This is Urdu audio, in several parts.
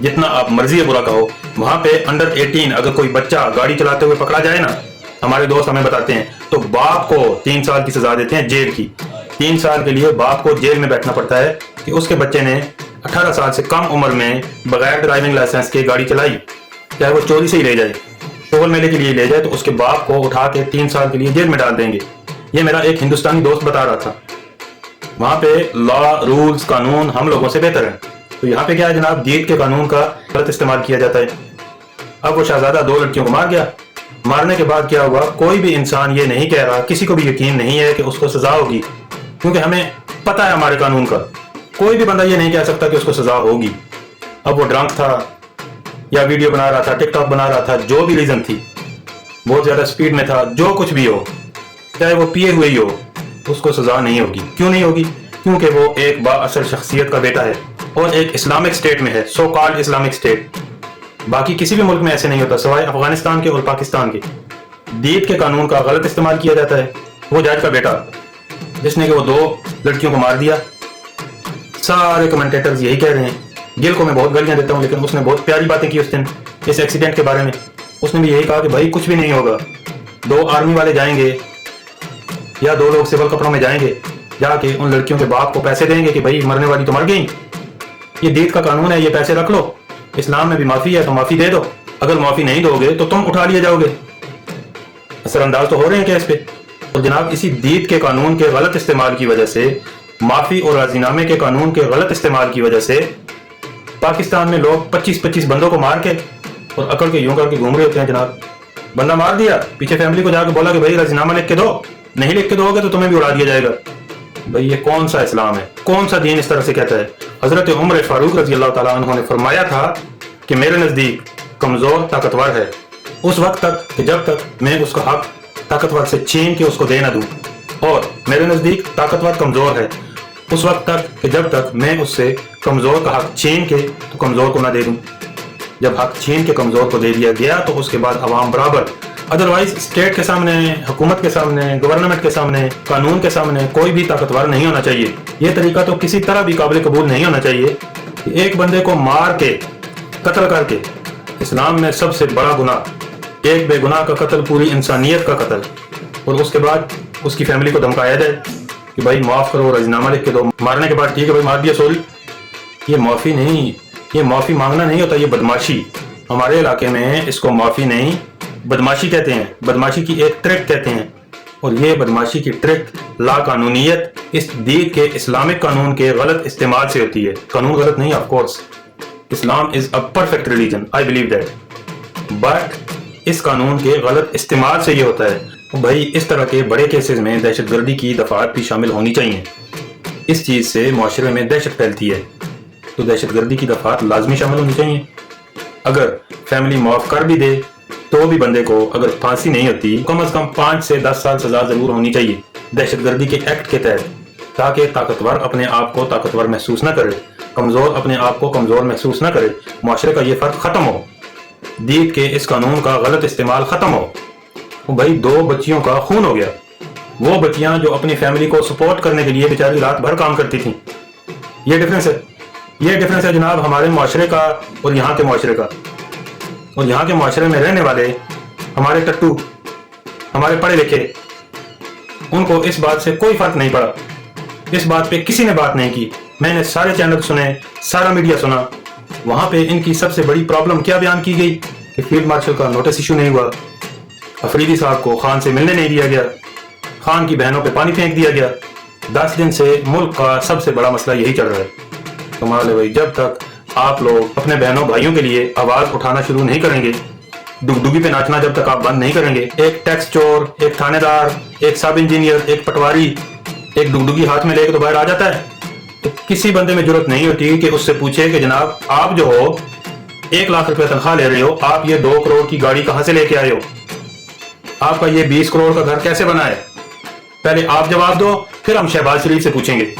جتنا آپ مرضی برا کہو، وہاں پہ انڈر 18 اگر کوئی بچہ گاڑی چلاتے ہوئے پکڑا جائے نا، ہمارے دوست ہمیں بتاتے ہیں، تو باپ کو 3 سال کی سزا دیتے ہیں جیل کی۔ 3 سال کے لیے باپ کو جیل میں بیٹھنا پڑتا ہے کہ اس کے بچے نے 18 سال سے کم عمر میں بغیر ڈرائیونگ لائسنس کے گاڑی چلائی، چاہے وہ چوری سے ہی لے جائے، شغل میلے کے لیے لے جائے، تو اس کے باپ کو اٹھا کے 3 سال کے لیے جیل میں ڈال دیں گے۔ یہ میرا ایک ہندوستانی دوست بتا رہا تھا۔ وہاں پہ لا، رولز، قانون ہم لوگوں سے بہتر ہیں۔ تو یہاں پہ کیا ہے جناب، دید کے قانون کا غلط استعمال کیا جاتا ہے۔ اب وہ شہزادہ 2 لڑکیوں کو مار گیا، مارنے کے بعد کیا ہوا، کوئی بھی انسان یہ نہیں کہہ رہا، کسی کو بھی یقین نہیں ہے کہ اس کو سزا ہوگی، کیونکہ ہمیں پتہ ہے ہمارے قانون کا۔ کوئی بھی بندہ یہ نہیں کہہ سکتا کہ اس کو سزا ہوگی۔ اب وہ ڈرنک تھا یا ویڈیو بنا رہا تھا، ٹک ٹاک بنا رہا تھا، جو بھی ریزن تھی، بہت زیادہ سپیڈ میں تھا، جو کچھ بھی ہو، چاہے وہ پیے ہوئے ہی ہو، اس کو سزا نہیں ہوگی۔ کیوں نہیں ہوگی؟ کیونکہ وہ ایک با اثر شخصیت کا بیٹا ہے اور ایک اسلامک اسٹیٹ میں ہے، سو کالڈ اسلامک اسٹیٹ۔ باقی کسی بھی ملک میں ایسے نہیں ہوتا سوائے افغانستان کے اور پاکستان کے۔ دید کے قانون کا غلط استعمال کیا جاتا ہے۔ وہ جج کا بیٹا جس نے کہ وہ 2 لڑکیوں کو مار دیا، سارے کمنٹیٹرز یہی کہہ رہے ہیں۔ گل کو میں بہت گالیاں دیتا ہوں، لیکن اس نے بہت پیاری باتیں کی اس دن اس ایکسیڈنٹ کے بارے میں۔ اس نے بھی یہی کہا کہ بھائی کچھ بھی نہیں ہوگا، 2 آرمی والے جائیں گے یا 2 لوگ سول کپڑوں میں جائیں گے، جا کے ان لڑکیوں کے باپ کو پیسے دیں گے کہ بھائی مرنے والی تو مر گئی، یہ دید کا قانون ہے، یہ پیسے رکھ لو، اسلام میں بھی معافی ہے تو معافی دے دو، اگر معافی نہیں دو گے تو تم اٹھا لیے جاؤ گے۔ اثر انداز تو ہو رہے ہیں کیس پہ۔ اور جناب اسی دید کے قانون کے غلط استعمال کی وجہ سے، معافی اور راضی نامے کے قانون کے غلط استعمال کی وجہ سے پاکستان میں لوگ 25 بندوں کو مار کے اور اکڑ کے یوں کر کے گھوم رہے ہوتے ہیں جناب۔ بندہ مار دیا، پیچھے فیملی کو جا کے بولا کہ بھائی راضی نامہ لکھ کے دو، نہیں لکھ کے دو گے تو تمہیں بھی اڑا دیا جائے گا۔ بھائی یہ کون سا اسلام ہے، کون سا دین اس طرح سے کہتا ہے؟ حضرت عمر فاروق رضی اللہ تعالیٰ عنہ نے فرمایا تھا کہ میرے نزدیک کمزور طاقتور ہے اس وقت تک کہ جب تک میں اس کا حق طاقتور سے چھین کے اس کو دے نہ دوں، اور میرے نزدیک طاقتور کمزور ہے اس وقت تک کہ جب تک میں اس سے کمزور کا حق چھین کے تو کمزور کو نہ دے دوں۔ جب حق چھین کے کمزور کو دے دیا گیا تو اس کے بعد عوام برابر۔ ادروائز اسٹیٹ کے سامنے، حکومت کے سامنے، گورنمنٹ کے سامنے، قانون کے سامنے کوئی بھی طاقتور نہیں ہونا چاہیے۔ یہ طریقہ تو کسی طرح بھی قابل قبول نہیں ہونا چاہیے کہ ایک بندے کو مار کے، قتل کر کے، اسلام میں سب سے بڑا گناہ، ایک بے گناہ کا قتل، پوری انسانیت کا قتل، اور اس کے بعد اس کی فیملی کو دھمکایا جائے کہ بھائی معاف کرو، راضینامہ لکھ کے دو۔ مارنے کے بعد ٹھیک ہے بھائی مار دیا، سوری۔ یہ معافی نہیں، یہ معافی مانگنا نہیں ہوتا، یہ بدماشی۔ ہمارے علاقے میں اس کو معافی نہیں، بدماشی کہتے ہیں، بدماشی کی ایک ٹرک کہتے ہیں، اور یہ بدماشی کی ٹرک، لا قانونیت اس دید کے اسلامک قانون کے غلط استعمال سے ہوتی ہے۔ قانون غلط نہیں، of course, Islam is a perfect religion, I believe that, but اس قانون کے غلط استعمال سے یہ ہوتا ہے۔ بھائی اس طرح کے بڑے کیسز میں دہشت گردی کی دفعات بھی شامل ہونی چاہیے۔ اس چیز سے معاشرے میں دہشت پھیلتی ہے، تو دہشت گردی کی دفعات لازمی شامل ہونی چاہیے۔ اگر فیملی معاف کر بھی دے تو بھی بندے کو اگر پھانسی نہیں ہوتی، کم از کم 5 سے 10 سال سزا ضرور ہونی چاہیے دہشت گردی کے ایکٹ کے تحت، تاکہ طاقتور اپنے آپ کو طاقتور محسوس نہ کرے، کمزور اپنے آپ کو کمزور محسوس نہ کرے، معاشرے کا یہ فرق ختم ہو، دید کے اس قانون کا غلط استعمال ختم ہو۔ بھائی 2 بچیوں کا خون ہو گیا، وہ بچیاں جو اپنی فیملی کو سپورٹ کرنے کے لیے بیچاری رات بھر کام کرتی تھیں۔ یہ ڈفرینس ہے، یہ ڈفرینس ہے جناب ہمارے معاشرے کا اور یہاں کے معاشرے کا۔ اور یہاں کے معاشرے میں رہنے والے ہمارے ٹٹو، ہمارے پڑھے لکھے، ان کو اس بات سے کوئی فرق نہیں پڑا، اس بات پہ کسی نے بات نہیں کی۔ میں نے سارے چینل سنے، سارا میڈیا سنا، وہاں پہ ان کی سب سے بڑی پرابلم کیا بیان کی گئی کہ فیلڈ مارشل کا نوٹس ایشو نہیں ہوا، افریدی صاحب کو خان سے ملنے نہیں دیا گیا، خان کی بہنوں پہ پانی پھینک دیا گیا۔ 10 دن سے ملک کا سب سے بڑا مسئلہ یہی چل رہا ہے۔ کمال ہے بھائی، جب تک آپ لوگ اپنے بہنوں بھائیوں کے لیے آواز اٹھانا شروع نہیں کریں گے، ڈگڈگی پہ ناچنا جب تک آپ بند نہیں کریں گے، ایک ٹیکس چور، ایک تھانے دار، ایک سب انجینئر، ایک پٹواری، ایک ڈگڈگی ہاتھ میں لے کے تو باہر آ جاتا ہے، تو کسی بندے میں جرت نہیں ہوتی کہ اس سے پوچھے کہ جناب آپ جو ہو 1 لاکھ روپے تنخواہ لے رہے ہو، آپ یہ 2 کروڑ کی گاڑی کہاں سے لے کے آئے ہو؟ آپ کا یہ 20 کروڑ کا گھر کیسے بنا ہے؟ پہلے آپ جواب دو، پھر ہم شہباز شریف سے پوچھیں گے۔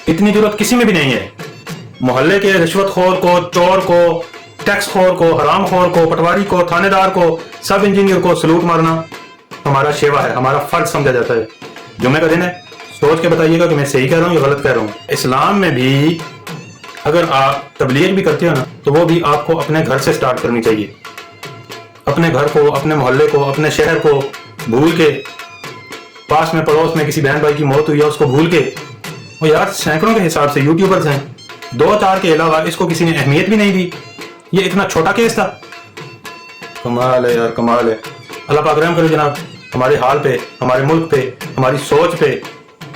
اتنی جرت کسی میں بھی نہیں ہے۔ محلے کے رشوت خور کو، چور کو، ٹیکس خور کو، حرام خور کو، پٹواری کو، تھانے دار کو، سب انجینئر کو سلوٹ مارنا ہمارا شیوا ہے، ہمارا فرض سمجھا جاتا ہے۔ جمعے کا دن ہے، سوچ کے بتائیے گا کہ میں صحیح کہہ رہا ہوں یا غلط کہہ رہا ہوں۔ اسلام میں بھی اگر آپ تبلیغ بھی کرتے ہو نا تو وہ بھی آپ کو اپنے گھر سے سٹارٹ کرنی چاہیے. اپنے گھر کو، اپنے محلے کو، اپنے شہر کو بھول کے، پاس میں پڑوس میں کسی بہن بھائی کی موت ہوئی ہے اس کو بھول کے، وہ یار سینکڑوں کے حساب سے یوٹیوبرز ہیں، 2-4 کے علاوہ اس کو کسی نے اہمیت بھی نہیں دی. یہ اتنا چھوٹا کیس تھا. کمال ہے یار، کمال ہے. اللہ پاک رحم کرے جناب ہمارے حال پہ، ہمارے ملک پہ، ہماری سوچ پہ،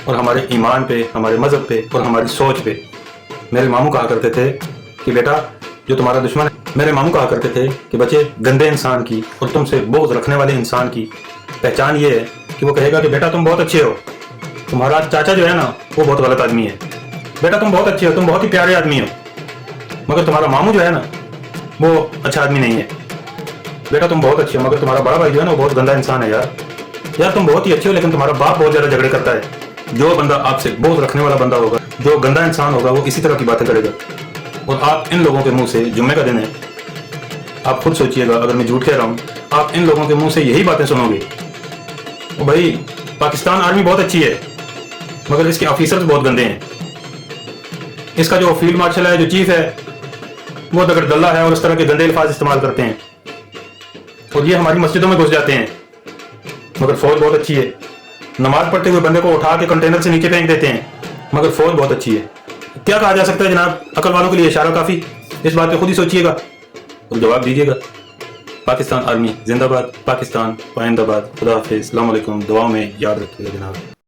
اور ہمارے ایمان پہ، ہمارے مذہب پہ، اور ہماری سوچ پہ. میرے ماموں کہا کرتے تھے کہ بیٹا جو تمہارا دشمن ہے، میرے ماموں کہا کرتے تھے کہ بچے گندے انسان کی اور تم سے بغض رکھنے والے انسان کی پہچان یہ ہے کہ وہ کہے گا کہ بیٹا تم بہت اچھے ہو، تمہارا چاچا جو ہے نا وہ بہت غلط آدمی ہے، بیٹا تم بہت اچھے ہو، تم بہت ہی پیارے آدمی ہو، مگر تمہارا ماموں جو ہے نا وہ اچھا آدمی نہیں ہے. بیٹا تم بہت اچھے ہو مگر تمہارا بڑا بھائی جو ہے نا وہ بہت گندا انسان ہے. یار تم بہت ہی اچھے ہو لیکن تمہارا باپ بہت زیادہ جھگڑے کرتا ہے. جو بندہ آپ سے بغض رکھنے والا بندہ ہوگا، جو گندا انسان ہوگا، وہ اسی طرح کی باتیں کرے گا. اور آپ ان لوگوں کے منہ سے، جمعے کا دن ہے، آپ خود سوچئے گا اگر میں جھوٹ کہہ رہا ہوں، آپ ان لوگوں کے منہ سے یہی باتیں سنو گے. بھائی پاکستان آرمی بہت اچھی ہے مگر اس کے آفیسرز بہت گندے ہیں. اس کا جو فیلڈ مارشل ہے، جو چیف ہے، وہ دگڑ دلہ ہے اور اس طرح کے گندے الفاظ استعمال کرتے ہیں. اور یہ ہماری مسجدوں میں گھس جاتے ہیں. مگر فوج بہت اچھی ہے. نماز پڑھتے ہوئے بندے کو اٹھا کے کنٹینر سے نیچے پھینک دیتے ہیں مگر فوج بہت اچھی ہے. کیا کہا جا سکتا ہے جناب؟ عقل والوں کے لیے اشارہ کافی. اس بات پہ خود ہی سوچئے گا اور جواب دیجیے گا. پاکستان آرمی زندہ باد، پاکستان پائندہ باد. خدا حافظ، السلام علیکم. دعاؤں میں یاد رکھیے گا جناب.